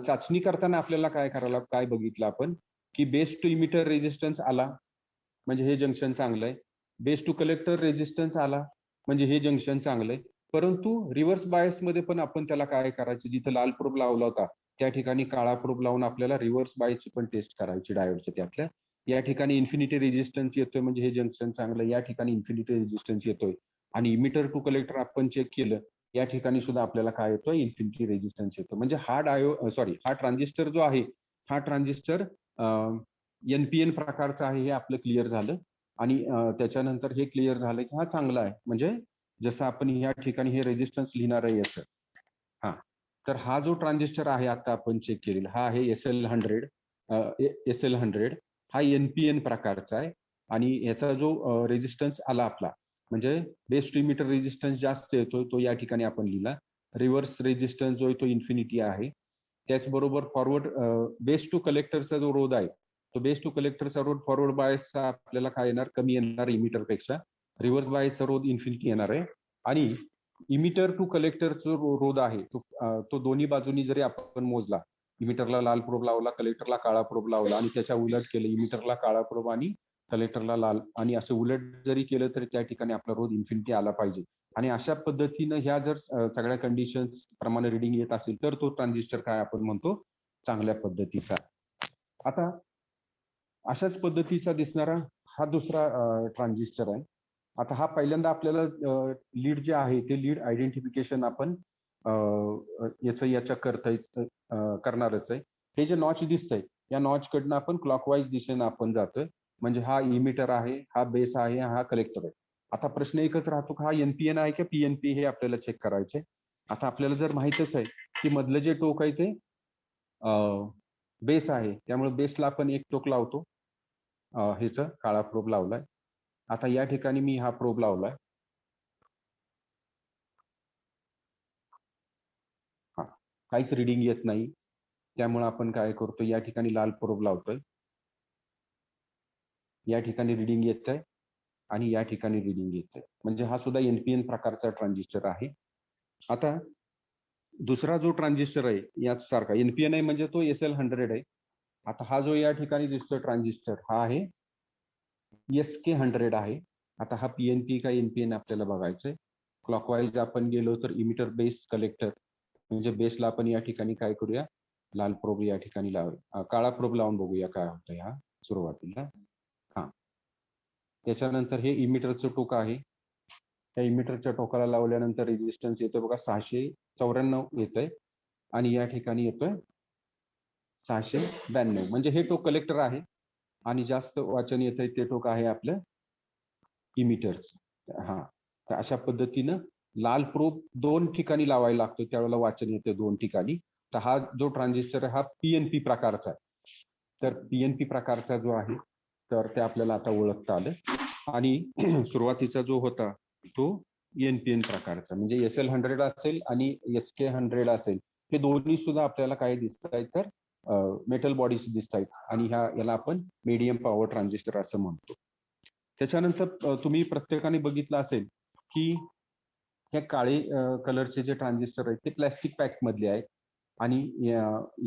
चाचणी करताना आपल्याला काय बघितलं आपण की बेस टू इमिटर रेझिस्टन्स आला म्हणजे हे जंक्शन चांगलं आहे. बेस टू कलेक्टर रेझिस्टन्स आला म्हणजे हे जंक्शन चांगलं आहे. परंतु रिव्हर्स बायस मध्ये पण आपण त्याला काय करायचं, जिथं लाल प्रोब लावला होता त्या ठिकाणी काळा प्रोब लावून आपल्याला रिव्हर्स बायसची पण टेस्ट करायची डायोडच्या त्यातल्या. या ठिकाणी इन्फिनिटी रेझिस्टन्स येतोय म्हणजे हे जंक्शन चांगलं, या ठिकाणी इन्फिनिटी रेझिस्टन्स येतोय आणि इमिटर टू कलेक्टर आपण चेक केलं या ठिकाणी सुद्धा आपल्याला काय येतोय इन्फिनिटी रेझिस्टन्स येतो. म्हणजे हा ट्रान्झिस्टर जो आहे हा ट्रान्झिस्टर एनपीएन प्रकारचा आहे हे आपलं क्लिअर झालं आणि त्याच्यानंतर हे क्लिअर झालं की हा चांगला आहे. म्हणजे जसं आपण या ठिकाणी हे रेझिस्टन्स लिहिणार आहे याचं तर हा जो ट्रान्झिस्टर आहे आता आपण चेक केलेला हा आहे SL100 हा एनपीएन प्रकारचा आहे आणि याचा जो रेझिस्टन्स आला आपला म्हणजे बेस टू इमिटर रेझिस्टन्स जास्त येतोय तो या ठिकाणी आपण लिहिला. रिव्हर्स रेझिस्टन्स जो आहे तो इन्फिनिटी आहे. त्याचबरोबर फॉरवर्ड बेस टू कलेक्टरचा जो रोध आहे तो बेस टू कलेक्टरचा रोध फॉरवर्ड बायसचा आपल्याला काय येणार कमी येणार इमिटरपेक्षा. रिव्हर्स बायसचा रोध इन्फिनिटी येणार आहे आणि इमिटर टू कलेक्टरचा रोध आहे तो दोन्ही बाजूनी जरी आपण मोजला, इमिटरला लाल प्रोब लावला, कलेक्टरला काळा प्रोब लावला आणि त्याच्या उलट केलं, इमिटरला काळा प्रोब आणि कलेक्टरला लाल आणि असं उलट जरी केलं तरी त्या ठिकाणी आपला रोध इन्फिनिटी आला पाहिजे. आणि अशा पद्धतीनं ह्या जर सगळ्या कंडिशन्स प्रमाणे रिडिंग येत असेल तर तो ट्रान्झिस्टर काय आपण म्हणतो चांगल्या पद्धतीचा. आता अशाच पद्धतीचा दिसणारा हा दुसरा ट्रान्झिस्टर आहे. आता हा पहिल्यांदा आपल्याला लीड जे आहे ते लीड आयडेंटिफिकेशन आपण याच्या करणारच आहे. हे जे नॉच दिसतंय या नॉच कडनं आपण क्लॉकवाईज दिशेनं आपण जातोय. म्हणजे हा इमिटर आहे, हा बेस आहे, हा कलेक्टर आहे. आता प्रश्न एकच राहतो की हा एनपीएन आहे की पीएनपी हे आपल्याला चेक करायचे. आता आपल्याला जर माहितच आहे की मधलं जे टोक आहे ते बेस आहे त्यामुळे बेसला आपण एक टोक लावतो. ह्याचं काळा प्रोब लावलाय. आता या ठिकाणी मी हा प्रोब लावलाय. काहीच रिडिंग येत नाही त्यामुळे आपण काय करतो या ठिकाणी लाल प्रोब लावतोय. या ठिकाणी रिडिंग येत आहे आणि या ठिकाणी रिडिंग येत आहे. म्हणजे हा सुद्धा एनपीएन प्रकारचा ट्रान्झिस्टर आहे. आता दुसरा जो ट्रान्झिस्टर आहे याच सारखा एनपीएन आहे म्हणजे तो SL100 आहे. आता हा जो या ठिकाणी दिसतोय ट्रान्झिस्टर हा आहे SK100 आहे. आता हा पीएनपी का एनपीएन आपल्याला बघायचंय. क्लॉकवाईज आपण गेलो तर इमिटर बेस कलेक्टर म्हणजे बेसला आपण या ठिकाणी काय करूया लाल प्रोब या ठिकाणी लावूया, काळा प्रोब लावून बघूया काय होतंय हा सुरुवातीला. त्याच्यानंतर हे इमिटरचं टोक आहे. त्या इमिटरच्या टोकाला लावल्यानंतर रेझिस्टन्स येतो बघा 694 येतोय आणि या ठिकाणी येतोय 692 म्हणजे हे टोक कलेक्टर आहे आणि जास्त वाचन येत आहे ते टोक आहे आपलं इमिटरचं. हा, तर अशा पद्धतीनं लाल प्रोब 2 ठिकाणी लावायला लागतो, त्यावेळेला वाचन येते 2 ठिकाणी. तर हा जो ट्रान्झिस्टर हा पीएनपी प्रकारचा आहे. तर पीएनपी प्रकारचा जो आहे तर ते आपल्याला आता ओळखता आलं. आणि सुरुवातीचा जो होता तो एनपीएन प्रकारचा, म्हणजे SL100 असेल आणि SK100 असेल, हे दोन्ही सुद्धा आपल्याला काय दिसत आहेत तर मेटल बॉडीज दिसत आहेत आणि याला आपण मीडियम पॉवर ट्रान्झिस्टर असं म्हणतो. त्याच्यानंतर तुम्ही प्रत्येकाने बघितलं असेल की हे काळे कलरचे जे ट्रान्झिस्टर आहेत ते प्लॅस्टिक पॅक मधले आहेत आणि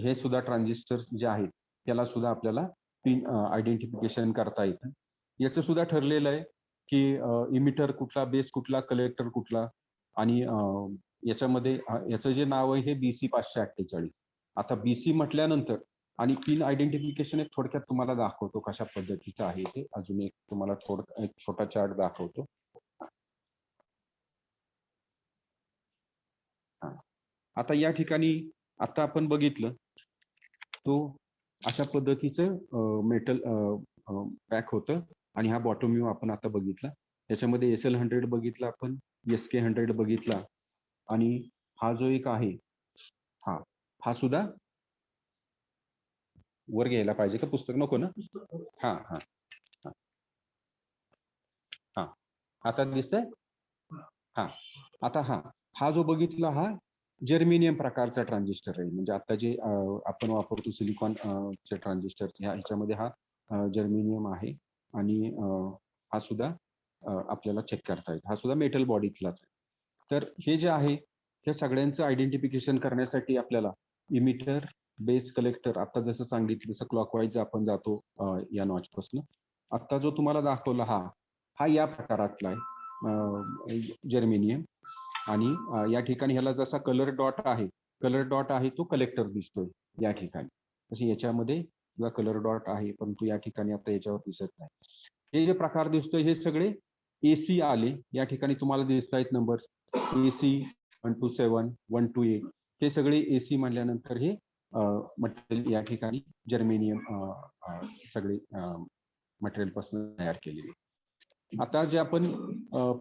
हे सुद्धा ट्रान्झिस्टर जे आहेत त्याला सुद्धा आपल्याला पिन आयडेंटिफिकेशन करता येतं. याचं सुद्धा ठरलेलं आहे की इमिटर कुठला, बेस कुठला, कलेक्टर कुठला. आणि याच्यामध्ये याचं जे नाव आहे हे BC 548. आता BC म्हटल्यानंतर आणि पिन आयडेंटिफिकेशन एक थोडक्यात तुम्हाला दाखवतो कशा पद्धतीचं आहे ते. अजून एक तुम्हाला एक छोटा चार्ट दाखवतो. आता या ठिकाणी आता आपण बघितलं तो अशा पद्धतीचं मेटल पॅक होतं आणि हा बॉटम व्ह्यू आपण आता बघितला. त्याच्यामध्ये SL100 बघितला आपण, SK100 बघितला आणि हा जो एक आहे हा सुद्धा वर घ्यायला पाहिजे का पुस्तक, नको ना? हा हा हा, आता दिसतंय? हा, आता हा जो बघितला हा जर्मेनियम प्रकारचा ट्रान्झिस्टर आहे. म्हणजे आता जे आपण वापरतो सिलिकॉन चे ट्रान्झिस्टर, ह्याच्यामध्ये हा जर्मेनियम आहे आणि हा सुद्धा आपल्याला चेक करता येईल. हा सुद्धा मेटल बॉडीतलाच आहे. तर हे जे आहे त्या सगळ्यांचं आयडेंटिफिकेशन करण्यासाठी आपल्याला इमिटर, बेस, कलेक्टर आता जसं सांगितलं तसं क्लॉकवाईज आपण जातो या नॉचपासून. आता जो तुम्हाला दाखवला हा या प्रकारातला आहे जर्मेनियम. आणि या ठिकाणी ह्याला जसा कलर डॉट आहे तो कलेक्टर दिसतोय या ठिकाणी. तसे याच्यामध्ये कलर डॉट आहे परंतु या ठिकाणी आता याच्यावर दिसत नाही. हे जे प्रकार दिसतोय हे सगळे AC आले. या ठिकाणी तुम्हाला दिसत आहेत नंबर AC 127, 128. हे सगळे AC म्हणल्यानंतर हे मटेरियल या ठिकाणी जर्मेनियम सगळे मटेरियल पासून तयार केलेले. आता जे आपण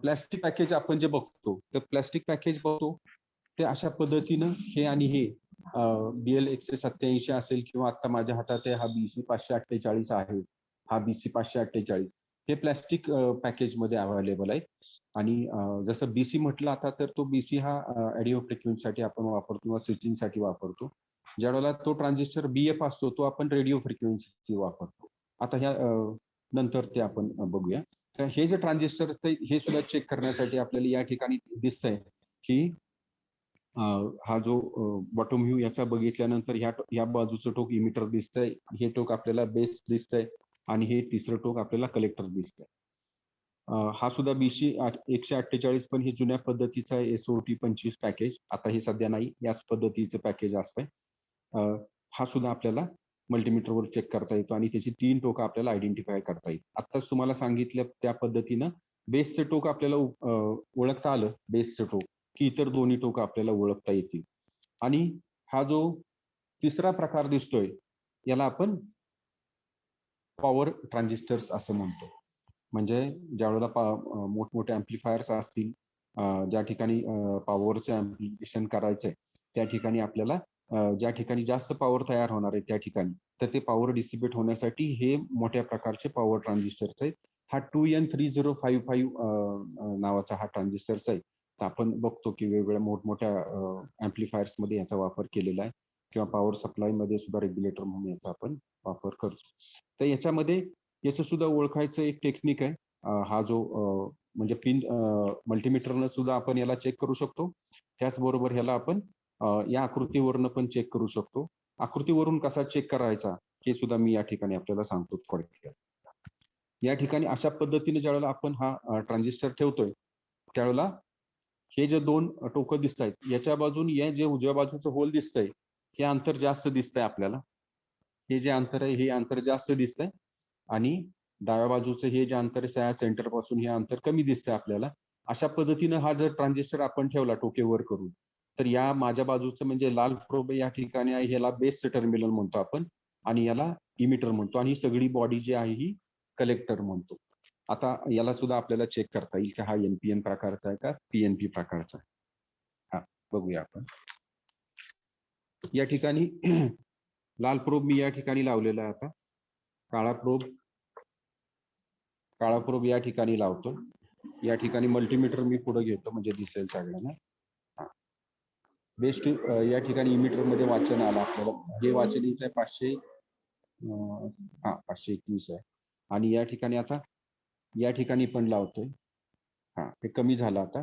प्लॅस्टिक पॅकेज आपण जे बघतो तर प्लॅस्टिक पॅकेज बघतो ते अशा पद्धतीनं हे आणि हे BL 187 असेल किंवा आता माझ्या हातात आहे हा BC 548 आहे. हा BC 548 हे प्लॅस्टिक पॅकेज मध्ये अवेलेबल आहे. आणि जसं BC म्हटलं आता तर तो BC हा ऑडिओ फ्रिक्वेन्सीसाठी आपण वापरतो किंवा स्विचिंगसाठी वापरतो. ज्यावेळेला तो ट्रान्झिस्टर BF असतो तो आपण रेडिओ फ्रिक्वेन्सी वापरतो. आता ह्या नंतर ते आपण बघूया. तर हे जे ट्रान्झिस्टर हे सुद्धा चेक करण्यासाठी आपल्याला या ठिकाणी दिसतंय की हा जो बॉटम व्ह्यू याचा बघितल्यानंतर ह्या बाजूचं टोक इमिटर दिसतंय, हे टोक आपल्याला बेस दिसतंय आणि हे तिसरं टोक आपल्याला कलेक्टर दिसतंय. हा सुद्धा BC 148 पण हे जुन्या पद्धतीचा SOT 25 पॅकेज. आता हे सध्या नाही, याच पद्धतीचं पॅकेज असतंय. हा सुद्धा आपल्याला मल्टीमीटरवर चेक करता येतो आणि त्याची 3 टोकं आपल्याला आयडेंटिफाय करता येईल. आत्ताच तुम्हाला सांगितलं त्या पद्धतीनं बेसचं टोक आपल्याला ओळखता आलं, बेसचं टोक, की इतर दोन्ही टोकं आपल्याला ओळखता येतील. आणि हा जो तिसरा प्रकार दिसतोय याला आपण पॉवर ट्रान्झिस्टर्स असं म्हणतो. म्हणजे ज्यावेळेला मोठमोठे अँप्लिफायर्स असतील, ज्या ठिकाणी पॉवरचं अँप्लिफिकेशन करायचंय त्या ठिकाणी आपल्याला ज्या ठिकाणी जास्त पॉवर तयार होणार आहे त्या ठिकाणी तर ते पॉवर डिसिपेट होण्यासाठी हे मोठ्या प्रकारचे पॉवर ट्रान्झिस्टर्स आहेत. हा 2N3055 नावाचा हा ट्रान्झिस्टर्स आहे. तर आपण बघतो की वेगवेगळ्या मोठमोठ्या अँप्लिफायर्स मध्ये याचा वापर केलेला आहे किंवा पॉवर सप्लाय मध्ये सुद्धा रेग्युलेटर म्हणून याचा आपण वापर करतो. तर याच्यामध्ये याचं सुद्धा ओळखायचं एक टेक्निक आहे. हा जो म्हणजे पिन मल्टीमीटरनं सुद्धा आपण याला चेक करू शकतो. त्याचबरोबर ह्याला आपण या आकृतीवरनं पण चेक करू शकतो. आकृतीवरून कसा चेक करायचा हे सुद्धा मी या ठिकाणी आपल्याला सांगतो थोडक्यात. या ठिकाणी अशा पद्धतीने ज्यावेळेला आपण हा ट्रान्झिस्टर ठेवतोय त्यावेळेला हे जे 2 टोकं दिसत आहेत याच्या बाजून हे जे उजव्या बाजूचं होल दिसतंय हे अंतर जास्त दिसतंय आपल्याला. हे जे अंतर आहे हे अंतर जास्त दिसतंय आणि डाव्या बाजूचं हे जे अंतर आहे त्या सेंटर पासून हे अंतर कमी दिसतंय आपल्याला. अशा पद्धतीनं हा जर ट्रान्झिस्टर आपण ठेवला टोके वर करून तर या माझ्या बाजूचं म्हणजे लाल प्रोब या ठिकाणी आहे, ह्याला बेस टर्मिनल म्हणतो आपण आणि याला इमिटर म्हणतो आणि ही सगळी बॉडी जी आहे ही कलेक्टर म्हणतो. आता याला सुद्धा आपल्याला चेक करता येईल की हा एनपीएन प्रकारचा आहे का पीएनपी प्रकारचा आहे. हा बघूया आपण. या ठिकाणी लाल प्रोब मी या ठिकाणी लावलेला आहे. आता काळा प्रोब या ठिकाणी लावतो. या ठिकाणी मल्टीमीटर मी पुढे घेतो म्हणजे दिसेल सगळ्यांना. बेस्ट या ठिकाणी इमिटर मध्ये वाचन आलं आपल्याला. हे वाचन इथे 521 आहे आणि या ठिकाणी आता या ठिकाणी पण लावतोय. हे कमी झालं. आता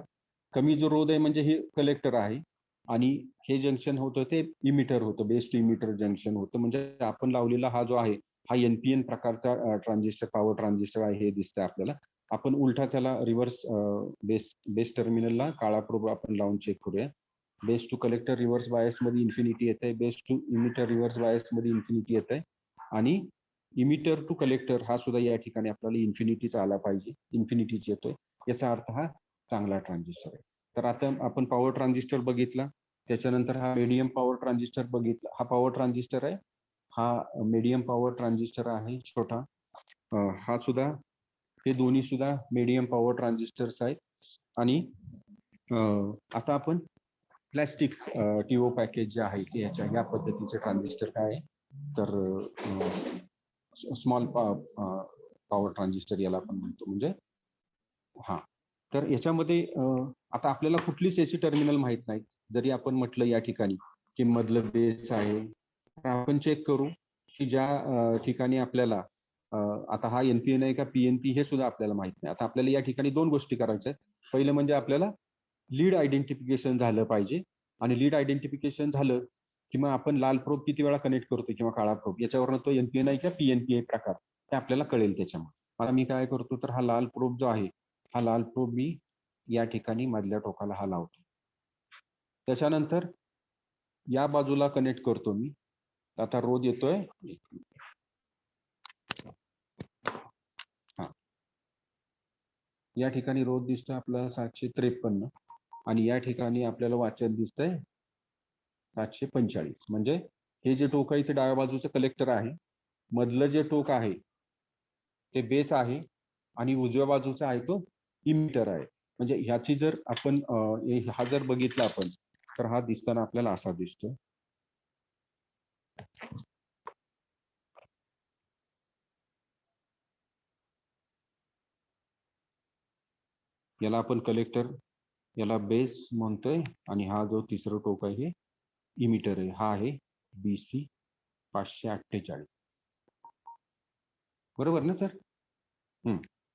कमी जो रोध आहे म्हणजे हे कलेक्टर आहे आणि हे जंक्शन होतं ते इमिटर होतं, बेस्ट इमिटर जंक्शन होतं. म्हणजे आपण लावलेला हा जो आहे हा एनपीएन प्रकारचा ट्रान्झिस्टर, पॉवर ट्रान्झिस्टर आहे हे दिसतंय आपल्याला. आपण उलटा त्याला रिव्हर्स बेस टर्मिनलला काळा प्रोब आपण लावून चेक करूया. Base to collector reverse bias मध्ये इन्फिनिटी येत आहे, base to emitter reverse bias मध्ये इन्फिनिटी येत आहे आणि इमिटर टू कलेक्टर हा सुद्धा या ठिकाणी आपल्याला इन्फिनिटीचा आला पाहिजे, इन्फिनिटीच येतोय. याचा अर्थ हा चांगला ट्रान्झिस्टर आहे. तर आता आपण पॉवर ट्रान्झिस्टर बघितला, त्याच्यानंतर हा मीडियम पॉवर ट्रान्झिस्टर बघितला. हा पॉवर ट्रान्झिस्टर आहे, हा मीडियम पॉवर ट्रान्झिस्टर आहे छोटा. हा सुद्धा, हे दोन्ही सुद्धा मीडियम पॉवर ट्रान्झिस्टर्स आहेत. आणि आता आपण प्लॅस्टिक टीओ पॅकेज जे आहे या पद्धतीचे ट्रान्झिस्टर काय आहे तर स्मॉल पॉवर ट्रान्झिस्टर याला आपण म्हणतो. म्हणजे तर याच्यामध्ये आता आपल्याला कुठलीच याची टर्मिनल माहित नाही. जरी आपण म्हटलं या ठिकाणी की मधलं बेस आहे, तर आपण चेक करू की ज्या ठिकाणी आपल्याला आता हा एनपीएन आहे का पीएनपी हे सुद्धा आपल्याला माहित नाही. आता आपल्याला या ठिकाणी 2 गोष्टी करायच्या आहेत. पहिलं म्हणजे आपल्याला लीड आयडेंटिफिकेशन झालं पाहिजे आणि लीड आयडेंटिफिकेशन झालं की मग आपण लाल प्रोब किती वेळा कनेक्ट करतो किंवा काळा प्रोब याच्यावरनं तो एनपीएन आहे का पीएनपी आहे प्रकार ते आपल्याला कळेल. त्याच्यामुळे आता मी काय करतो तर हा लाल प्रोब जो आहे हा लाल प्रोब मी या ठिकाणी मधल्या टोकाला हा लावतो. त्याच्यानंतर या बाजूला कनेक्ट करतो मी. आता रोध येतोय या ठिकाणी रोध दिसतोय आपल्याला 753 आणि या ठिकाणी आपल्याला वाचन दिसतंय 745. म्हणजे हे जे टोक आहे ते डाव्या बाजूचं कलेक्टर आहे, मधलं जे टोक आहे ते बेस आहे आणि उजव्या बाजूचा आहे तो इमिटर आहे. म्हणजे ह्याची जर आपण हा जर बघितला आपण तर हा दिसताना आपल्याला असा दिसतो. याला आपण कलेक्टर, याला बेस म्हणतोय आणि हा जो तिसरं टोक आहे हे इमिटर आहे. हा आहे BC 548. बरोबर ना सर?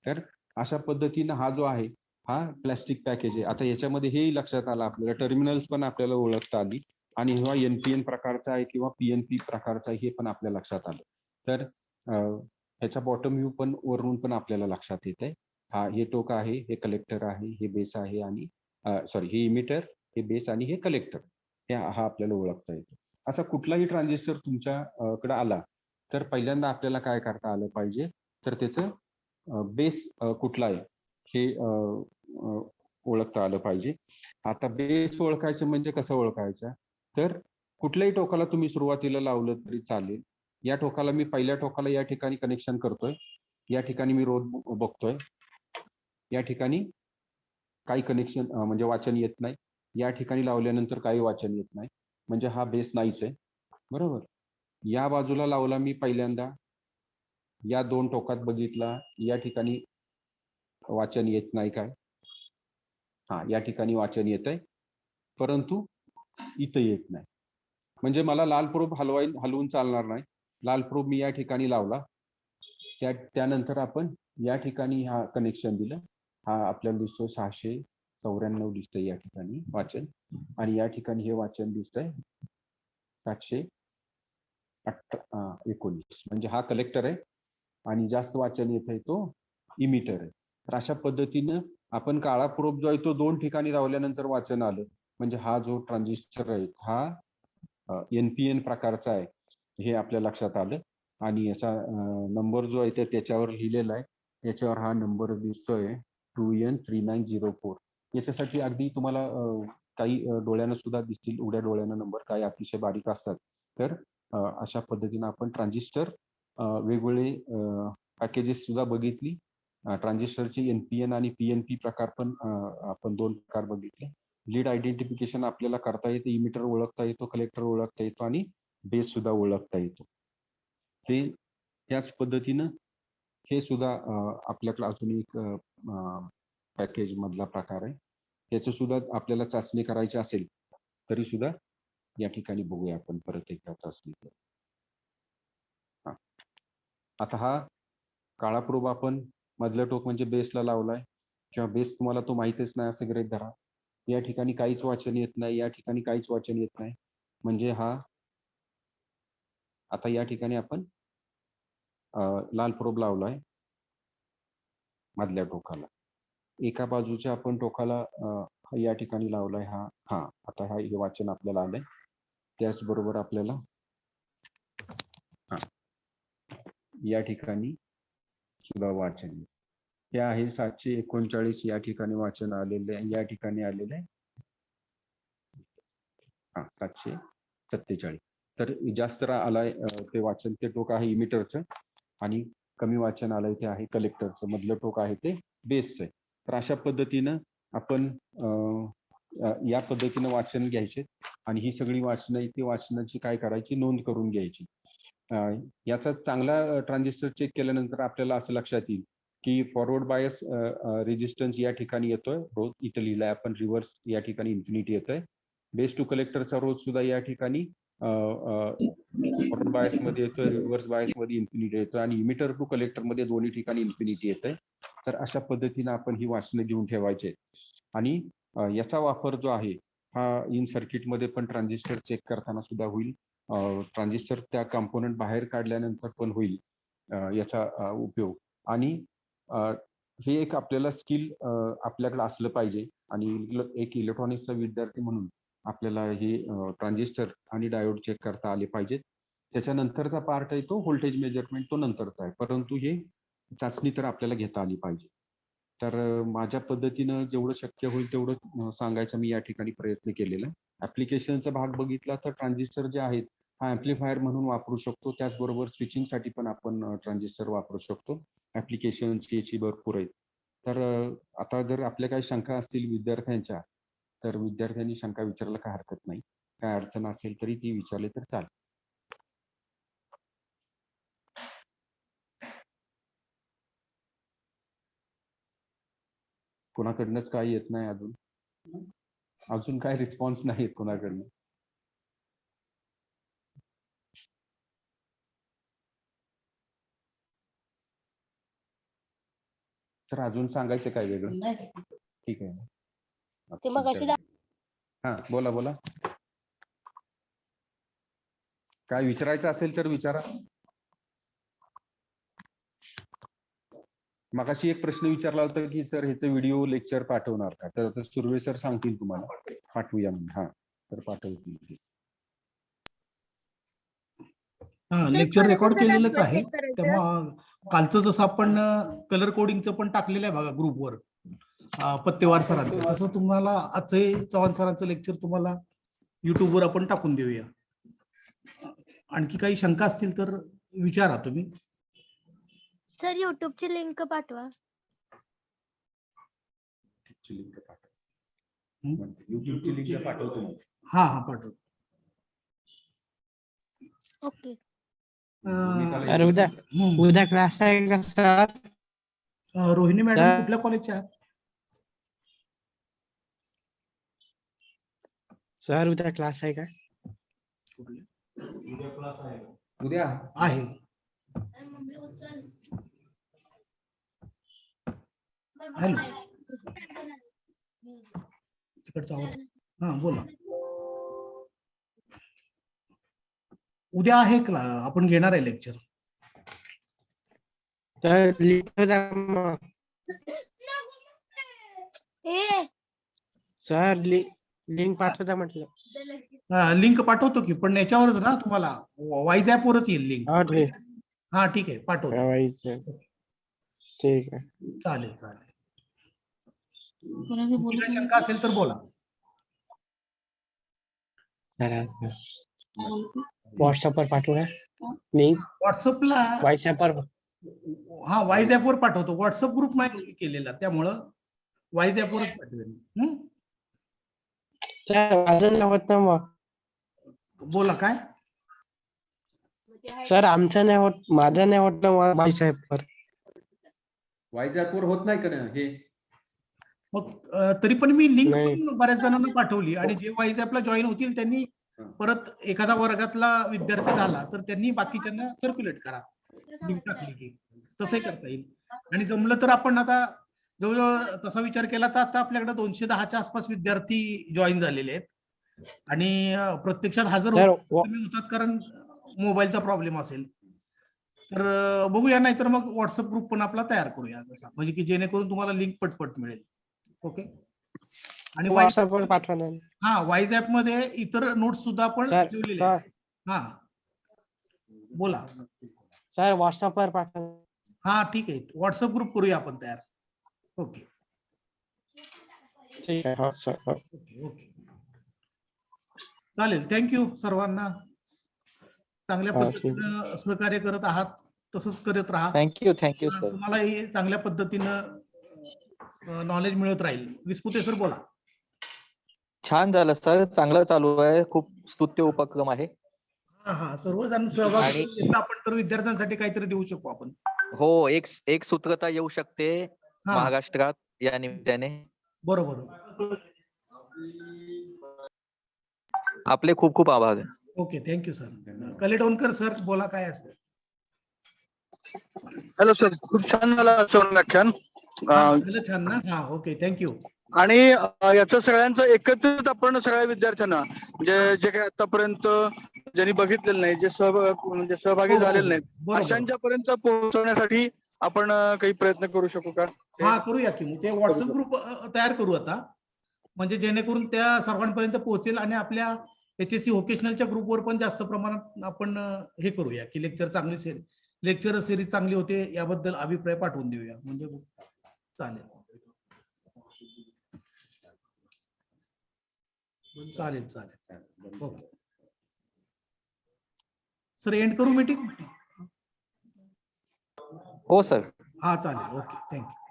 तर अशा पद्धतीनं हा जो आहे हा प्लॅस्टिक पॅकेज आहे. आता याच्यामध्ये हेही लक्षात आलं आपल्याला, टर्मिनल्स पण आपल्याला ओळखता आली आणि हा एनपीएन प्रकारचा आहे किंवा पीएनपी प्रकारचा आहे हे पण आपल्या लक्षात आलं. तर ह्याचा बॉटम व्ह्यू पण वरून पण आपल्याला लक्षात येत आहे. हे टोक आहे, हे कलेक्टर आहे, हे बेस आहे आणि सॉरी हे इमिटर, हे बेस आणि हे कलेक्टर, हा आपल्याला ओळखता येतो. असा कुठलाही ट्रान्झिस्टर तुमच्या कडे आला तर पहिल्यांदा आपल्याला काय करता आलं पाहिजे तर त्याचं बेस कुठला आहे हे ओळखता आलं पाहिजे. आता बेस ओळखायचं म्हणजे कसं ओळखायचं तर कुठल्याही टोकाला तुम्ही सुरुवातीला लावलं तरी चालेल. या टोकाला मी पहिल्या टोकाला या ठिकाणी कनेक्शन करतोय, या ठिकाणी मी रोध बघतोय, या ठिकाणी काही कनेक्शन म्हणजे वाचन येत नाही, या ठिकाणी लावल्यानंतर काही वाचन येत नाही, म्हणजे हा बेस नाहीच आहे. बरोबर. या बाजूला लावला मी पहिल्यांदा, या 2 टोकात बघितला, या ठिकाणी वाचन येत नाही काय, या ठिकाणी वाचन येत आहे परंतु इथं येत नाही. म्हणजे मला लाल प्रोब हलवून चालणार नाही. लाल प्रोब मी या ठिकाणी लावला, त्यानंतर आपण या ठिकाणी हा कनेक्शन दिलं. हा आपल्याला दिसतो 694 दिसतंय या ठिकाणी वाचन आणि या ठिकाणी हे वाचन दिसतंय 719. म्हणजे हा कलेक्टर आहे आणि जास्त वाचन येत आहे तो इमिटर आहे. तर अशा पद्धतीनं आपण काळा प्रोब जो आहे तो 2 ठिकाणी लावल्यानंतर वाचन आलं. म्हणजे हा जो ट्रान्झिस्टर आहे हा एनपीएन प्रकारचा आहे हे आपल्या लक्षात आलं आणि याचा नंबर जो आहे ते त्याच्यावर लिहिलेला आहे. याच्यावर हा नंबर दिसतोय 2N3904. याच्यासाठी अगदी तुम्हाला काही डोळ्यानं सुद्धा दिसतील, उघड्या डोळ्यानं नंबर, काही अतिशय बारीक असतात. तर अशा पद्धतीनं आपण ट्रान्झिस्टर वेगवेगळे पॅकेजेस सुद्धा बघितली. ट्रान्झिस्टरचे NPN आणि PNP प्रकार पण आपण 2 प्रकार बघितले. लीड आयडेंटिफिकेशन आपल्याला करता येते, इमिटर ओळखता येतो, कलेक्टर ओळखता येतो आणि बेस सुद्धा ओळखता येतो. हे त्याच पद्धतीनं हे सुद्धा आपल्याकडे अजून एक पॅकेज मधला प्रकार आहे. त्याचं सुद्धा आपल्याला चाचणी करायची असेल तरी सुद्धा या ठिकाणी बघूया आपण परत एकदा चाचणी करू. आता हा काळा प्रोब आपण मधलं टोक म्हणजे बेसला लावलाय किंवा बेस तुम्हाला तो माहितीच नाही असं गृहीत धरा. या ठिकाणी काहीच वाचन येत नाही, या ठिकाणी काहीच वाचन येत नाही. म्हणजे हा आता या ठिकाणी आपण लाल प्रोब लावलाय मधल्या टोकाला. एका बाजूच्या आपण टोकाला या ठिकाणी लावलाय हा आता हे वाचन आपल्याला आलंय. त्याचबरोबर आपल्याला या ठिकाणी सुद्धा वाचन हे आहे 739 या ठिकाणी वाचन आलेले आहे, या ठिकाणी आलेले आहे 747. तर जास्त आलाय ते वाचन, ते टोक आहे इमिटरचं आणि कमी वाचन आलंय ते आहे कलेक्टरचं, मधलं टोक आहे ते बेसचं. तर अशा पद्धतीनं आपण या पद्धतीनं वाचन घ्यायचे आणि ही सगळी वाचनं ती वाचनाची काय करायची, नोंद करून घ्यायची. याचा चांगला ट्रान्झिस्टर चेक केल्यानंतर आपल्याला असं लक्षात येईल की फॉरवर्ड बायस रेजिस्टन्स या ठिकाणी येतोय, रोज इथं लिहिलाय आपण, रिव्हर्स या ठिकाणी इन्फिनिटी येतोय. बेस टू कलेक्टरचा रोज सुद्धा या ठिकाणी फॉरवर्ड बायस मध्ये येतोय, रिव्हर्स बायस मध्ये इन्फिनिटी येतोय आणि इमिटर टू कलेक्टर मध्ये दोन्ही ठिकाणी इन्फिनिटी येतोय. तर अशा पद्धतीनं आपण ही वाचनं घेऊन ठेवायचे आणि याचा वापर जो आहे हा इन सर्किटमध्ये पण ट्रान्झिस्टर चेक करताना सुद्धा होईल. ट्रान्झिस्टर त्या कंपोनंट बाहेर काढल्यानंतर पण होईल याचा उपयोग. आणि हे एक आपल्याला स्किल आपल्याकडे असलं पाहिजे आणि एक इलेक्ट्रॉनिक्सचा विद्यार्थी म्हणून आपल्याला हे ट्रान्झिस्टर आणि डायोड चेक करता आले पाहिजेत. त्याच्यानंतरचा पार्ट आहे तो व्होल्टेज मेजरमेंट, तो नंतरचा आहे, परंतु हे चाचणी तर आपल्याला घेता आली पाहिजे. तर माझ्या पद्धतीनं जेवढं शक्य होईल तेवढं सांगायचा मी या ठिकाणी प्रयत्न केलेला. ऍप्लिकेशनचा भाग बघितला तर ट्रान्झिस्टर जे आहेत हा ऍम्प्लिफायर म्हणून वापरू शकतो, त्याचबरोबर स्विचिंगसाठी पण आपण ट्रान्झिस्टर वापरू शकतो. ऍप्लिकेशन्स याची भरपूर आहेत. तर आता जर आपल्या काही शंका असतील विद्यार्थ्यांच्या, तर विद्यार्थ्यांनी शंका विचारायला काय हरकत नाही. काय अडचण असेल तरी ती विचारली तर चालेल. कोणाकडनंच काही येत नाही अजून काय रिस्पॉन्स नाही येत कोणाकडनं. तर अजून सांगायचं काय वेगळं? ठीक आहे. हा बोला बोला, काय विचारायचं असेल तर विचारा. मगाशी एक प्रश्न विचारला होता की सर ह्याचं व्हिडिओ लेक्चर पाठवणार का, तर आता सुर्वे सर सांगतील तुम्हाला, पाठवूया म्हणून. हा तर पाठवतील. लेक्चर रेकॉर्ड केलेलंच आहे, तेव्हा कालचं जसं आपण कलर कोडिंगचं पण टाकलेलं आहे बघा ग्रुपवर पत्तेवार सरांचं, तसं तुम्हाला आजचं चव्हाण सरांचं लेक्चर तुम्हाला युट्यूबवर आपण टाकून देऊया. आणखी काही शंका असतील तर विचारा तुम्ही. सर युट्यूबची लिंक पाठवा. युट्यूबची लिंक पाठवतो. हा पाठवतो. ओके. उद्या क्लास आहे का सर? रोहिणी मॅडम कुठल्या कॉलेजच्या आहेत? सर उद्या क्लास आहे का? उद्या क्लास आहे. उद्या आहे. हॅलो, तिकडचा आवाज. हा बोला. उद्या आहे आपण घेणार आहे लेक्चर. सर लिंक पाठवता म्हटलं. लिंक पाठवतो की, पण याच्यावरच ना तुम्हाला वाईज ऍप वरच येईल लिंक. हा ठीक आहे, पाठवतो. ठीक आहे, चालेल. शंका असेल तर बोला. व्हॉट्सअपवर पाठवू ना लिंक व्हॉट्सअपला व्हॉट्सअपवर हा वाईज ऍपवर पाठवतो. व्हॉट्सअप ग्रुप नाही केलेला, त्यामुळं वाईज ऍपवरच पाठवेल. सर माझं नाही होत ना मग. बोला काय. सर आमचं नाही होत, माझं नाही होत ना व्हॉट्सअपवर. वाईज ऍपवर होत नाही का हे? मग तरी पण मी लिंक नाही. पण बऱ्याच जणांना पाठवली आणि जे वाईज ऍपला जॉईन होतील त्यांनी परत एखादा वर्गातला विद्यार्थी झाला तर त्यांनी बाकीच्यांना सर्क्युलेट करा, लिंक टाकली की तसंही करता येईल. आणि जमलं तर आपण आता जवळजवळ तसा विचार केला तर आता आपल्याकडे 210च्या आसपास विद्यार्थी जॉईन झालेले आहेत आणि प्रत्यक्षात हजर सर कमी होतात कारण मोबाईलचा प्रॉब्लेम असेल तर बघूया. नाही तर मग व्हॉट्सअप ग्रुप पण आपला तयार करूया तसा, म्हणजे की जेणेकरून तुम्हाला लिंक पटपट मिळेल. ओके. आणि व्हॉट्सअपवर पाठवा ना. हा वाईज ऍप मध्ये इतर नोट्स सुद्धा आपण सर ठेवलेले आहेत. हा बोला. सर व्हॉट्सअपवर पाठवा. हा ठीक आहे, व्हॉट्सअप ग्रुप करूया आपण तयार. ओके ठीक आहे. हो सर हो. ओके ओके चालेल. थँक्यू सर्वांना. चांगल्या हा, ठीक. पद्धतीनं सहकार्य करत आहात, तसंच करत राहा. Thank you sir. तुम्हालाही चांगल्या पद्धतीनं नॉलेज मिळत राहील. विस्पुते सर बोला. छान झालं सर, चांगलं चालू आहे, खूप स्तुत्य उपक्रम आहे. हा हा सर्वजण सहभाग आणि- करून घेतला आपण तर विद्यार्थ्यांसाठी काहीतरी देऊ शकू आपण. हो, एक सूत्रता येऊ शकते हा महाराष्ट्रात या निमित्ताने. बरोबर. आपले खूप खूप आभार. Okay thank you sir. Kaletonkar sir बोला काय असेल. हॅलो सर, खूप छान झालं आजचं व्याख्यान. झालं छान ना. हा ओके थँक्यू. आणि याचं सगळ्यांचं एकत्रित आपण सगळ्या विद्यार्थ्यांना म्हणजे जे काही आतापर्यंत ज्यांनी बघितलेलं नाही, जे म्हणजे सहभागी हो, हो, झालेले नाहीत, बरोबर. अशांच्या पर्यंत पोहोचवण्यासाठी आपण काही प्रयत्न करू शकू का? हा करूया की मग ते व्हॉट्सअप ग्रुप तयार करू आता, म्हणजे जेणेकरून त्या सर्वांपर्यंत पोहोचेल आणि आपल्या HSC व्होकेशनलच्या ग्रुपवर पण जास्त प्रमाणात आपण हे करूया की लेक्चर सिरीज चांगली होते याबद्दल अभिप्राय पाठवून देऊया. म्हणजे चालेल चालेल चालेल. ओके सर एंड करू मीटिंग. हो सर. हा चालेल. Okay thank you.